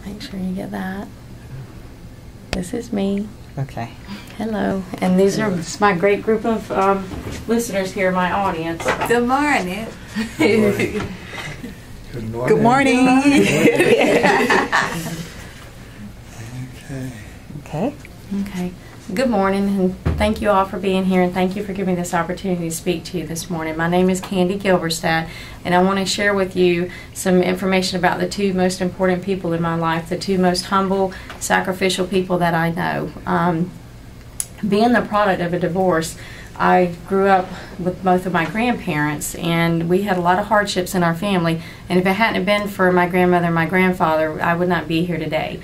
Make sure you get that. This is me. Okay. Hello. And these are my great group of listeners here, my audience. Good morning. Good morning. Good morning. Okay. Okay. Okay. Good morning, and thank you all for being here, and thank you for giving me this opportunity to speak to you this morning. My name is Candy Gilberstadt, and I want to share with you some information about the two most important people in my life, the two most humble, sacrificial people that I know. Being the product of a divorce, I grew up with both of my grandparents, and we had a lot of hardships in our family, and if it hadn't been for my grandmother and my grandfather, I would not be here today.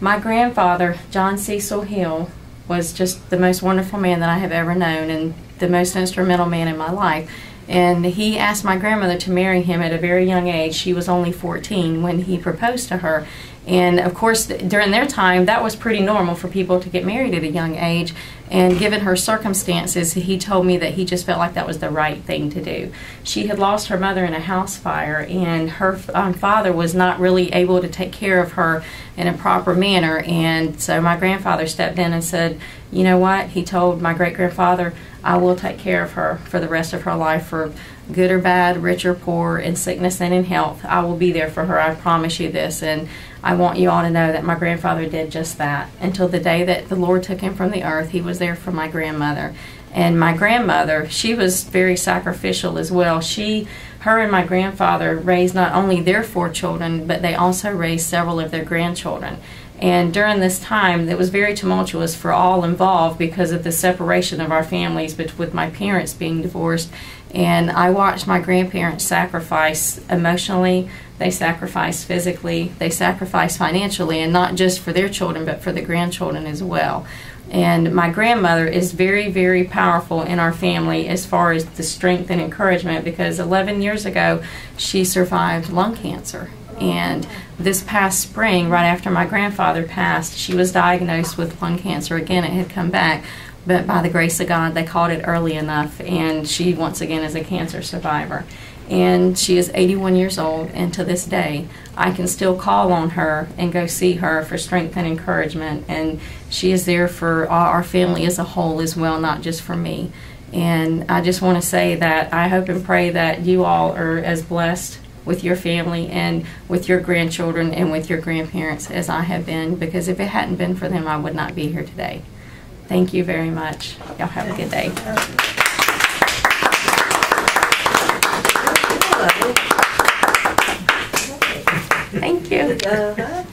My grandfather, John Cecil Hill, was just the most wonderful man that I have ever known and the most instrumental man in my life. And he asked my grandmother to marry him at a very young age. She was only 14 when he proposed to her. And of course, during their time, that was pretty normal for people to get married at a young age. And given her circumstances, he told me that he just felt like that was the right thing to do. She had lost her mother in a house fire, and her father was not really able to take care of her in a proper manner. And so my grandfather stepped in and said, you know what? He told my great-grandfather, I will take care of her for the rest of her life, for good or bad, rich or poor, in sickness and in health. I will be there for her. I promise you this. And I want you all to know that my grandfather did just that. Until the day that the Lord took him from the earth, he was there for my grandmother. And my grandmother, she was very sacrificial as well. Her and my grandfather raised not only their 4 children, but they also raised several of their grandchildren. And during this time, it was very tumultuous for all involved because of the separation of our families, with my parents being divorced. And I watched my grandparents sacrifice emotionally, they sacrificed physically, they sacrificed financially, and not just for their children, but for the grandchildren as well. And my grandmother is very, very powerful in our family as far as the strength and encouragement, because 11 years ago, she survived lung cancer. And this past spring, right after my grandfather passed, she was diagnosed with lung cancer. Again, it had come back, but by the grace of God, they caught it early enough, and she once again is a cancer survivor. And she is 81 years old, and to this day, I can still call on her and go see her for strength and encouragement, and she is there for our family as a whole as well, not just for me. And I just want to say that I hope and pray that you all are as blessed with your family and with your grandchildren and with your grandparents as I have been, because if it hadn't been for them, I would not be here today. Thank you very much. Y'all have a good day. Thank you.